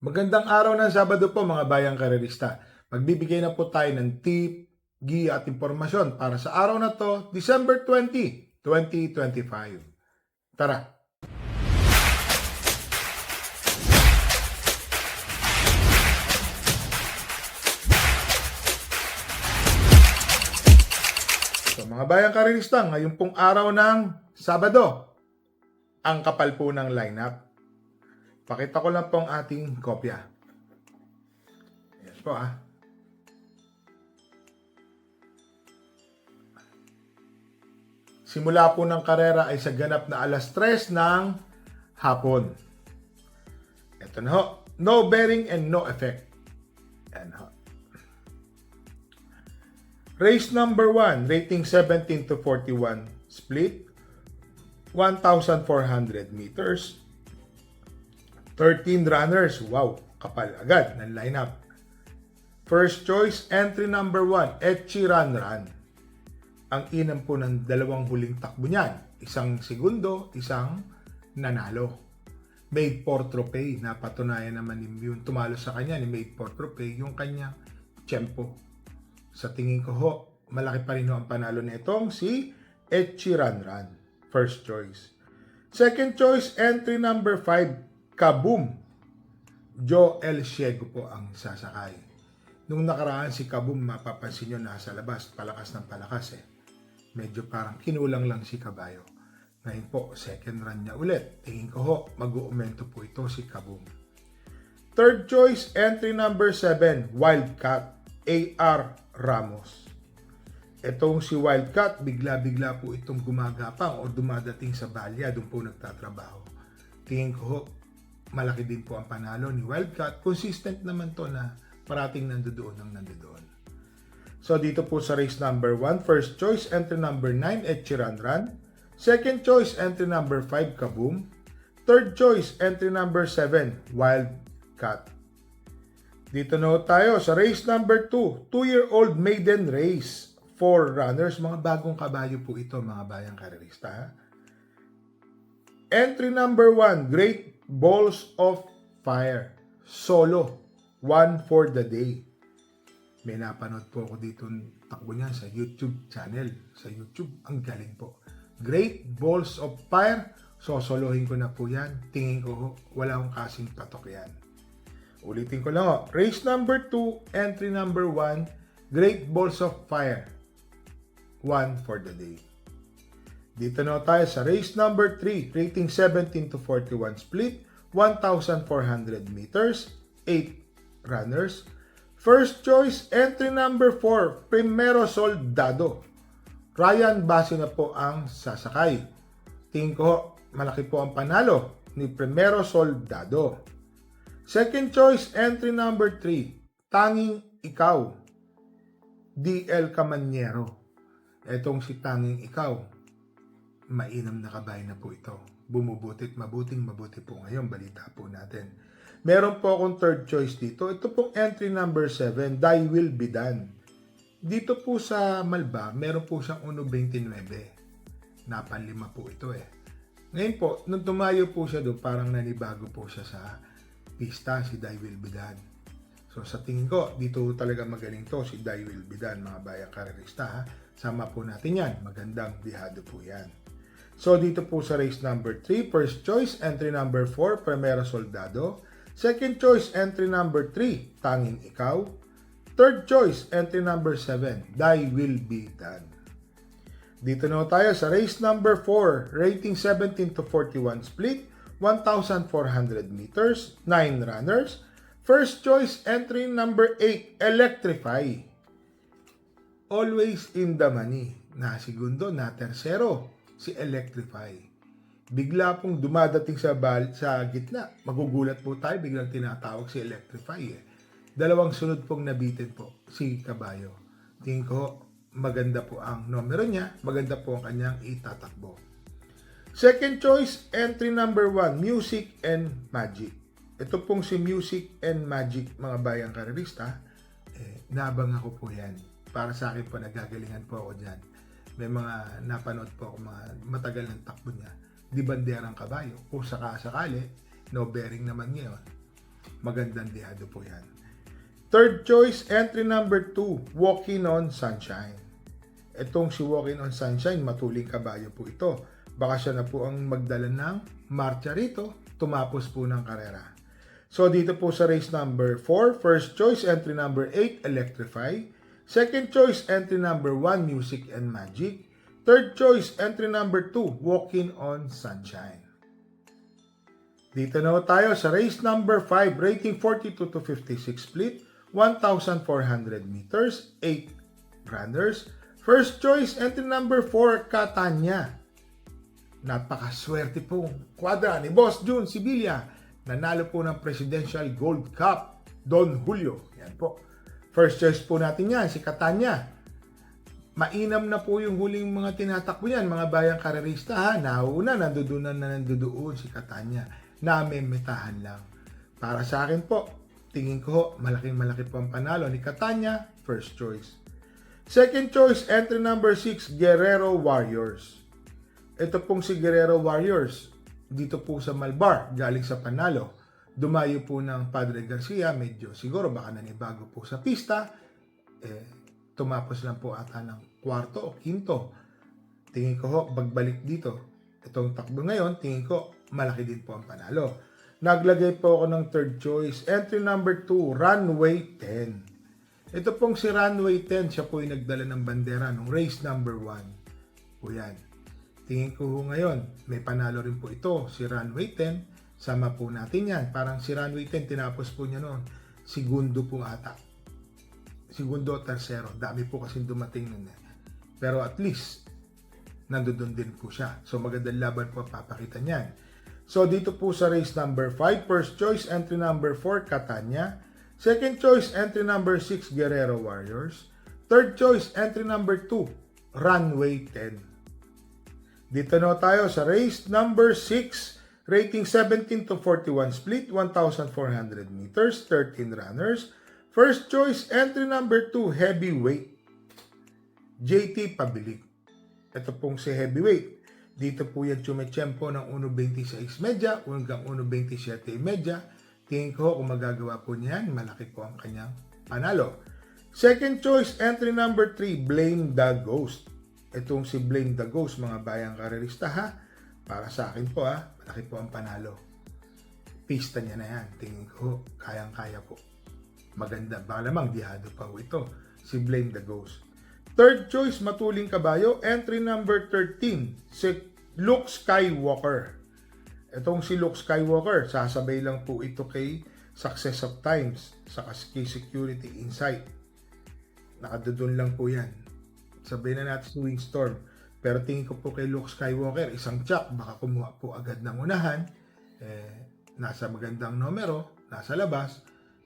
Magandang araw ng Sabado po mga bayang karerista. Magbibigay na po tayo ng tip, giya at impormasyon para sa araw na to, December 20, 2025. Tara! So mga bayang karerista, ngayon pong araw ng Sabado, ang kapal po ng lineup. Pakita ko lang po ang ating kopya. Ayan po Simula po ng karera ay sa ganap na alas 3 ng hapon. Ito na ho. No bearing and no effect. Ayan ho. Race number 1, rating 17 to 41, split 1,400 meters. 13 runners. Wow, kapal agad ng lineup. First choice, entry number 1, Etchi Run Run. Ang inam po ng dalawang huling takbo niyan. Isang segundo, isang nanalo. Made for trophy. Napatunayan naman yung tumalo sa kanya ni Made for trophy yung kanyang tempo. Sa tingin ko ho, malaki pa rin ho ang panalo na itong si Etchi Run Run. First choice. Second choice, entry number 5, Kaboom. Joe El Ciego po ang sasakay. Nung nakaraan si Kaboom, mapapansin nyo nasa labas, palakas ng palakas Medyo parang kinulang lang si Kabayo. Ngayon po, second run niya ulit. Tingin ko ho, mag-uumento po ito si Kaboom. Third choice, entry number 7, Wildcat, A.R. Ramos. Itong si Wildcat, bigla-bigla po itong gumagapang o dumadating sa balya, doon po nagtatrabaho. Tingin ko ho, malaki din po ang panalo ni Wildcat. Consistent naman to na parating nandoon ang nandoon. So dito po sa race number 1, first choice, entry number 9, Etchi Run Run. Second choice, entry number 5, Kaboom. Third choice, entry number 7, Wildcat. Dito na tayo sa race number 2, 2-year-old maiden race. 4 runners, mga bagong kabayo po ito, mga bayang karerista. Entry number 1, Great Balls of Fire. Solo. 1 for the day. May napanood po ako dito takbo niya sa YouTube channel. Sa YouTube, ang galing po. Great Balls of Fire. Sosolohin ko na po yan. Tingin ko, wala akong kasing patok yan. Ulitin ko lang ho. Race number 2, entry number 1, Great Balls of Fire. 1 for the day. Dito na tayo sa race number 3, rating 17 to 41 split, 1,400 meters, 8 runners. First choice, entry number 4, Primero Soldado. Ryan Basi na po ang sasakay. Tingin ko, malaki po ang panalo ni Primero Soldado. Second choice, entry number 3, Tanging Ikaw. D.L. Camanyero. Etong si Tanging Ikaw, mainam na kabayo na po ito. Bumubutit, mabuti po ngayon. Balita po natin. Meron po akong third choice dito. Ito pong entry number 7, Thy Will Be Done. Dito po sa Malba, meron po siyang 1.29. Napanlima po ito Ngayon po, nung tumayo po siya doon, parang nanibago po siya sa pista, si Thy Will Be Done. So sa tingin ko, dito talaga magaling to, si Thy Will Be Done, mga bayang karerista. Sama po natin yan. Magandang bihado po yan. So, dito po sa race number 3, first choice, entry number 4, Primero Soldado. Second choice, entry number 3, Tanging Ikaw. Third choice, entry number 7, Thy Will Be Done. Dito na tayo sa race number 4, rating 17 to 41 split, 1,400 meters, 9 runners. First choice, entry number 8, Electrify. Always in the money. Na segundo, na tersero, si Electrify. Bigla pong dumadating sa gitna. Magugulat po tayo, biglang tinatawag si Electrify Dalawang sunod pong nabitin po si Kabayo. Tingin ko, maganda po ang numero niya, maganda po ang kanyang itatakbo. Second choice, entry number 1, Music and Magic. Ito pong si Music and Magic, mga bayang karerista, nabang ako po yan. Para sa akin po, nagagalingan po ako dyan. May mga napanood po ako, mga matagal ng takbo niya. Di banderang kabayo. Kung sakasakali, no bearing naman ngayon. Magandang dihado po yan. Third choice, entry number 2, Walking on Sunshine. Itong si Walking on Sunshine, matuling kabayo po ito. Baka siya na po ang magdala ng marcha rito, tumapos po ng karera. So dito po sa race number 4, first choice, entry number 8, Electrify. Second choice, entry number 1, Music and Magic. Third choice, entry number 2, Walking on Sunshine. Dito na tayo sa race number 5, rating 42 to 56 split, 1,400 meters, 8 runners. First choice, entry number 4, Catania. Napakaswerte pong kwadra ni Boss June Sibilia. Nanalo po ng Presidential Gold Cup, Don Julio. Yan po. First choice po natin yan, si Catania. Mainam na po yung huling mga tinatakbo yan, mga bayang karerista ha. Nauna, nandudoon si Catania. Namemetahan lang. Para sa akin po, tingin ko malaking-malaki po ang panalo ni Catania, first choice. Second choice, entry number 6, Guerrero Warriors. Ito pong si Guerrero Warriors, dito po sa Malbar, galing sa Panalo. Dumayo po ng Padre Garcia, medyo siguro baka nanibago po sa pista. Tumapos lang po ata ng kwarto o quinto. Tingin ko ho, bagbalik dito. Itong takbo ngayon, tingin ko malaki din po ang panalo. Naglagay po ako ng third choice, entry number 2, Runway 10. Ito pong si Runway 10, siya po yung nagdala ng bandera nung race number 1. Po yan. Tingin ko ngayon, may panalo rin po ito, si Runway 10. Sama po natin yan. Parang si Runway 10, tinapos po niya noon. Segundo po ata. Segundo o tercero. Dami po kasi dumating nun. Pero at least, nandoon din po siya. So magandang laban po papakita niyan. So dito po sa race number 5, first choice, entry number 4, Catania. Second choice, entry number 6, Guerrero Warriors. Third choice, entry number 2, Runway 10. Dito na tayo sa race number 6, rating 17 to 41 split, 1,400 meters, 13 runners. First choice, entry number 2, Heavyweight, JT Pabilik. Ito pong si Heavyweight. Dito po yan tumechempo ng 1.26 medya hanggang 1.27 medya. Tingin ko kung magagawa po niyan, malaki po ang kanyang panalo. Second choice, entry number 3, Blame the Ghost. Itong si Blame the Ghost, mga bayang karerista ha. Para sa akin po ha, malaki po ang panalo. Pista niya na yan. Tingin ko, kayang-kaya po. Maganda. Baka lamang dihado pa po ito. Si Blame the Ghost. Third choice, matuling kabayo, entry number 13, si Luke Skywalker. Itong si Luke Skywalker, sasabay lang po ito kay Success of Times, sa kay Security Insight. Nakadudun lang po yan. Sabay na natin si Wingstorm. Pero tingin ko po kay Luke Skywalker, isang tsak, baka kumuha po agad ng unahan. Nasa magandang numero, nasa labas.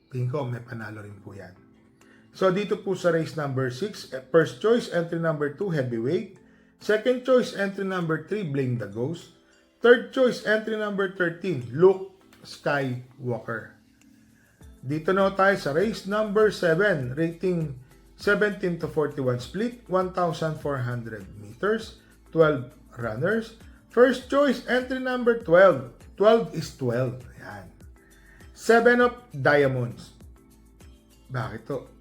Tingin ko may panalo rin po yan. So dito po sa race number 6, first choice, entry number 2, Heavyweight. Second choice, entry number 3, Blame the Ghost. Third choice, entry number 13, Luke Skywalker. Dito na tayo sa race number 7, rating 17 to 41 split, 1,400 meters, 12 runners. First choice, entry number 12. 12 is 12. Ayan. 7 of Diamonds. Bakit to?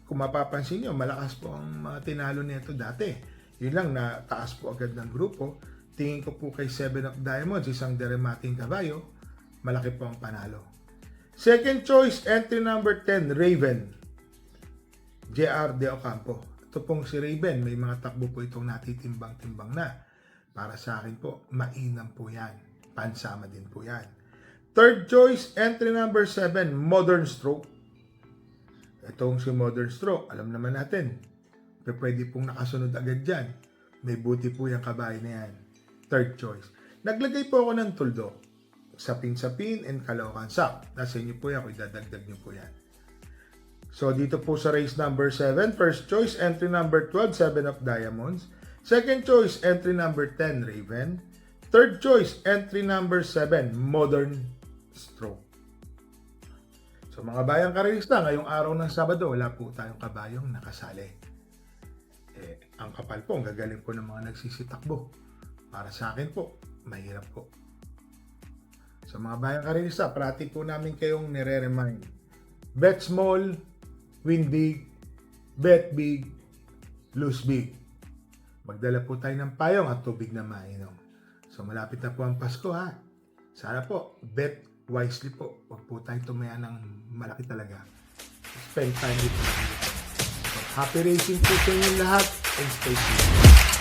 Kung mapapansin nyo, malakas po ang mga tinalo nito dati. Yun lang, nataas po agad ng grupo. Tingin ko po kay 7 of Diamonds, isang deremating kabayo, malaki po ang panalo. Second choice, entry number 10, Raven. JR De Ocampo. Ito pong si Raven, may mga takbo po itong natitimbang-timbang na. Para sa akin po, mainam po yan. Pansama din po yan. Third choice, entry number 7, Modern Stroke. Itong si Modern Stroke, alam naman natin, pwede pong nakasunod agad dyan. May buti po yung kabayo na yan. Third choice. Naglagay po ako ng tuldok. Sapin-sapin and Caloocan Sak. Nasa inyo po yan, kung idadagdag nyo po yan. So, dito po sa race number 7, first choice, entry number 12, 7 of Diamonds. Second choice, entry number 10, Raven. Third choice, entry number 7, Modern Stroke. So, mga bayang karerista, ngayong araw ng Sabado, wala po tayong kabayong nakasali. Ang kapal po, ang gagaling po ng mga nagsisitakbo. Para sa akin po, mahirap po. Sa mga bayang karinisa, parati po namin kayong nire-remind. Bet small, win big, bet big, lose big. Magdala po tayo ng payong at tubig na mainom. So malapit na po ang Pasko ha. Sana po, bet wisely po. Huwag po tayong tumaya ng malaki talaga. Spend time with family. So, happy racing po sa inyong lahat and stay safe.